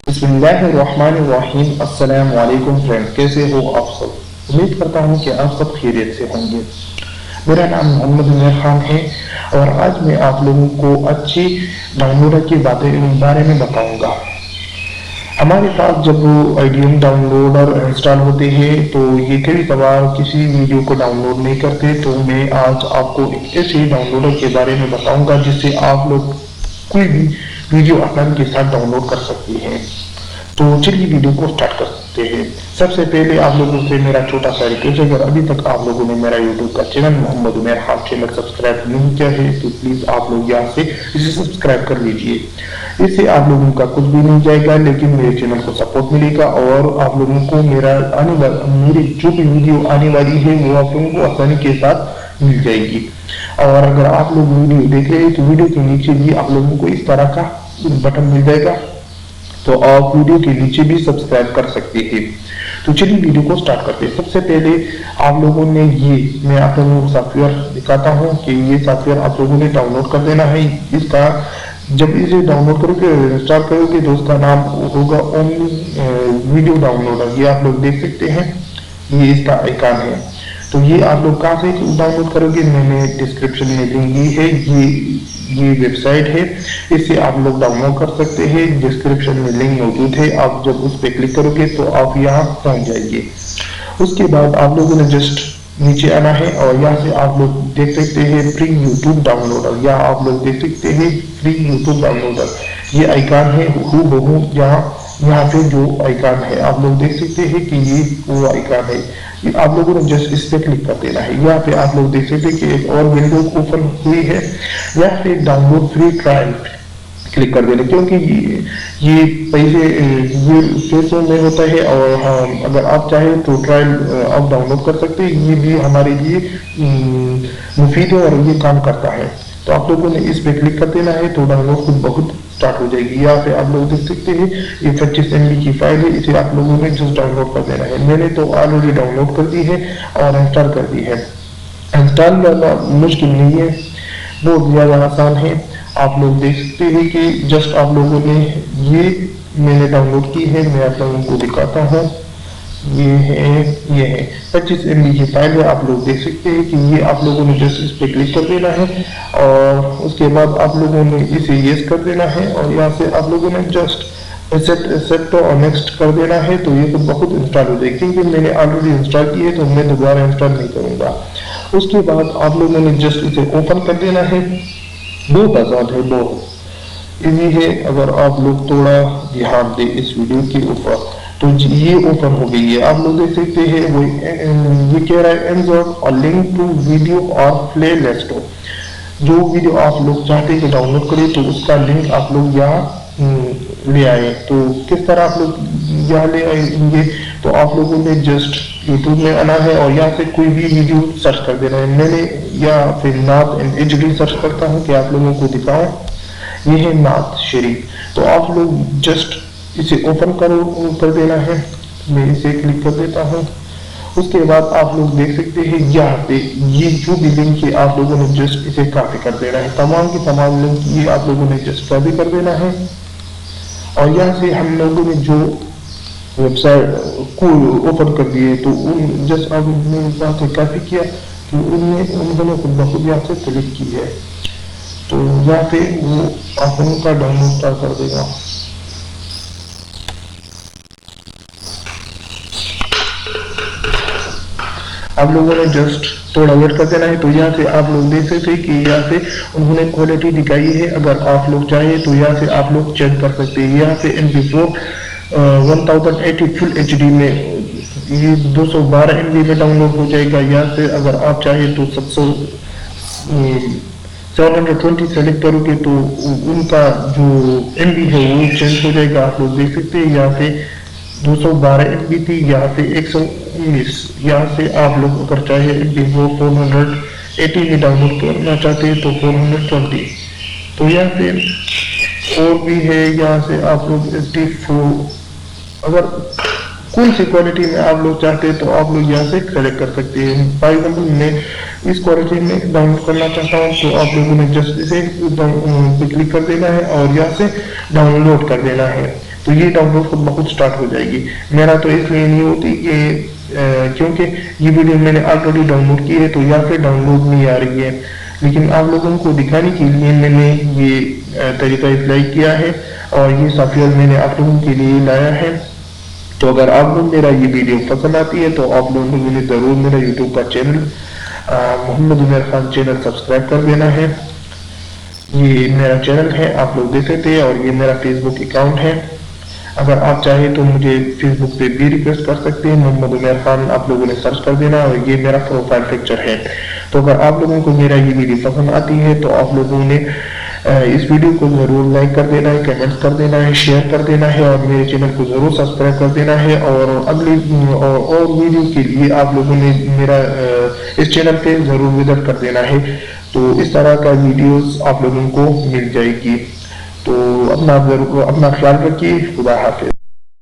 बिस्मिल्लाहिर्रहमानिर्रहीम। अस्सलाम वालेकुम फ्रेंड, कैसे हो आप सब। उम्मीद करता हूँ कि आप सब खैरियत से होंगे। मेरा नाम मोहम्मद उमर खान है और आज मैं आप लोगों को अच्छी डाउनलोडर के बारे में बताऊंगा। हमारे पास जब आईडीएम डाउनलोडर इंस्टॉल होते हैं तो ये कभी कभार किसी वीडियो को डाउनलोड नहीं करते, तो मैं आज आपको एक ऐसे डाउनलोडर के बारे में बताऊंगा जिससे आप लोग कोई भी वीडियो आसानी के साथ डाउनलोड कर सकते हैं। तो चलिए वीडियो को स्टार्ट करते हैं। सबसे पहले आप लोगों से मेरा छोटा सा रिक्वेस्ट है, अगर अभी तक आप लोगों ने मेरा यूट्यूब का channel Mohammad Umar Khan channel subscribe नहीं किया है तो प्लीज आप लोग यहाँ से इसे सब्सक्राइब कर लीजिए। इससे आप लोगों का कुछ भी नहीं जाएगा, लेकिन मेरे चैनल को सपोर्ट मिलेगा और आप लोगों को मेरी जो भी वीडियो आने वाली है वो आप लोगों को आसानी के साथ मिल जाएगी। और अगर आप लोग वीडियो देख रहे हैं तो वीडियो के नीचे भी आप लोगों को इस तरह का बटन मिल जाएगा, तो आप वीडियो के नीचे भी सब्सक्राइब कर सकते हैं। तो चलिए वीडियो को स्टार्ट करते हैं। सबसे पहले आप लोगों ने मैं आप लोगों को सॉफ्टवेयर दिखाता हूं कि ये सॉफ्टवेयर आप लोगों ने डाउनलोड कर देना है। इसका जब इसे डाउनलोड करोगे, इंस्टॉल करोगे तो उसका नाम होगा ओमनी वीडियो डाउनलोडर। ये आप लोग देख सकते हैं, ये इसका आइकन है। तो ये आप लोग कहाँ से डाउनलोड करोगे, मैंने डिस्क्रिप्शन में लिंक दी है। ये वेबसाइट है, इसे आप लोग डाउनलोड कर सकते हैं। डिस्क्रिप्शन में लिंक मौजूद है, आप जब उस पर क्लिक करोगे तो आप यहाँ पहुंच जाएंगे। उसके बाद आप लोगों ने जस्ट नीचे आना है और यहाँ से आप लोग देख सकते हैं फ्री यूट्यूब डाउनलोडर। यहाँ आप लोग देख सकते हैं फ्री यूट्यूब डाउनलोडर, ये आइकन है हूबहू। यहाँ पे जो आइकन है आप लोग देख सकते हैं कि ये वो आइकन है। ये आप लोगों ने जस्ट इस पे क्लिक कर देना है। यहाँ पे आप लोग देख सकते हैं कि एक और विंडो ओपन हुई है। यहाँ पे डाउनलोड फ्री ट्रायल क्लिक कर देना, क्योंकि ये पैसे में होता है और हाँ, अगर आप चाहें तो ट्रायल आप डाउनलोड कर सकते हैं। ये भी हमारे लिए मुफीद है और ये काम करता है। तो आप लोगों ने इस पे क्लिक कर देना है तो डाउनलोड खुद बहुत स्टार्ट हो जाएगी। यहाँ पे आप लोग देख सकते हैं ये 25 MB की फाइल है, इसे आप लोगों ने जस्ट डाउनलोड कर देना है। मैंने तो ऑलरेडी डाउनलोड कर दी है और इंस्टॉल कर दी है। इंस्टॉल करना मुश्किल नहीं है, बहुत ज़्यादा आसान है। आप लोग देख सकते हैं कि जस्ट आप लोगों ने ये मैंने डाउनलोड की है, मैं आप लोगों को दिखाता हूँ। ये है 25 MB की फाइल है। आप लोग देख सकते हैं कि ये आप लोगों ने जस्ट इस पे क्लिक कर देना है और उसके बाद आप लोगों ने इसे यस कर देना है और यहाँ से आप लोगों ने जस्ट एक्सेप्ट और नेक्स्ट कर देना है। तो ये तो बहुत इंस्टॉल हो जाएगी, क्योंकि मैंने ऑलरेडी इंस्टॉल की है तो मैं दोबारा इंस्टॉल नहीं करूँगा। उसके बाद आप लोगों ने जस्ट इसे ओपन कर देना है। बहुत आसान है, बहुत इजी है। अगर आप लोग थोड़ा ध्यान दें इस वीडियो के ऊपर तो ये ओपन हो गई है। आप लोग देख सकते हैं वो ये कह रहा है इंसर्ट और लिंक टू वीडियो और प्ले लिस्ट। जो वीडियो आप लोग चाहते हैं कि डाउनलोड करें तो उसका लिंक आप लोग यहाँ ले आए। तो किस तरह आप लोग यहाँ ले आएंगे, तो आप लोगों ने जस्ट यूट्यूब में आना है और यहाँ से कोई भी वीडियो सर्च कर देना है। मैंने या फिर नात एंड HD सर्च करता हूँ कि आप लोगों को दिखाऊं। ये है नात शरीफ, तो आप लोग जस्ट इसे ओपन कर देना है। मैं इसे क्लिक कर देता हूँ। उसके बाद आप लोग देख सकते हैं यहाँ पे ये जो भी लिंक है आप लोगों ने जस्ट इसे कॉपी कर देना है। तमाम की तमाम लिंक ये आप लोगों ने जस्ट कॉपी कर देना है और यहाँ से हम लोगों ने जो वेबसाइट को ओपन कर दिए तो उन जस्ट अब मैंने यहाँ से कॉपी किया तो उन्होंने खुद बखुद यहाँ से क्लिक की है। तो यहाँ पे वो आप लोगों का डाउनलोड स्टार्ट कर देगा। आप लोगों ने जस्ट थोड़ा वेट कर देना है। तो यहाँ से आप लोग देख सकते हैं कि यहाँ से उन्होंने क्वालिटी दिखाई है। अगर आप लोग चाहें तो यहाँ से आप लोग चेक कर सकते हैं। यहाँ से MP4 1080 फुल HD में ये 212 MB में डाउनलोड हो जाएगा। यहाँ से अगर आप चाहें तो 720 सेलेक्ट करोगे तो उनका जो MB है वो चेंज हो जाएगा। आप लोग देख सकते हैं यहाँ से 212 MB थी, यहाँ से 119। यहाँ से आप लोग अगर चाहे MP4 480 में डाउनलोड करना चाहते हैं तो 420। तो यहाँ से और भी है, यहाँ से आप लोग SD4 अगर कौन सी क्वालिटी में आप लोग चाहते हैं तो आप लोग यहाँ से सेलेक्ट कर सकते हैं। फॉर एग्जाम्पल मैं इस क्वालिटी में डाउनलोड करना चाहता हूँ तो आप लोगों ने जस्ट इसे क्लिक कर देना है और यहाँ से डाउनलोड कर देना है। تو یہ ڈاؤن لوڈ خود بخود اسٹارٹ ہو جائے گی. میرا تو اس لیے نہیں ہوتی کہ کیونکہ یہ ویڈیو میں نے آلریڈی ڈاؤن لوڈ کی ہے تو یا پھر ڈاؤن لوڈ نہیں آ رہی ہے، لیکن آپ لوگوں کو دکھانے کے لیے میں نے یہ طریقہ اپلائی کیا ہے اور یہ سافٹ ویئر میں نے آپ لوگوں کے لیے لایا ہے. تو اگر آپ لوگ میرا یہ ویڈیو پسند آتی ہے تو آپ لوگوں نے ضرور میرا یوٹیوب کا چینل محمد عمیر خان چینل سبسکرائب کر دینا ہے. یہ میرا چینل ہے، آپ لوگ دیکھ سکتے ہیں، اور یہ میرا فیس بک اکاؤنٹ ہے. اگر آپ چاہیں تو مجھے فیس بک پہ بھی ریکویسٹ کر سکتے ہیں، محمد عمیر خان آپ لوگوں نے سرچ کر دینا، اور یہ میرا پروفائل پکچر ہے. تو اگر آپ لوگوں کو میرا یہ ویڈیو پسند آتی ہے تو آپ لوگوں نے اس ویڈیو کو ضرور لائک کر دینا ہے، کمنٹ کر دینا ہے، شیئر کر دینا ہے، اور میرے چینل کو ضرور سبسکرائب کر دینا ہے. اور اگلی اور ویڈیو کے لیے آپ لوگوں نے میرا اس چینل پہ ضرور وزٹ کر دینا ہے. تو اس طرح کا ویڈیوز آپ لوگوں کو مل جائے گی. تو اپنا خیال رکھیے. خدا حافظ.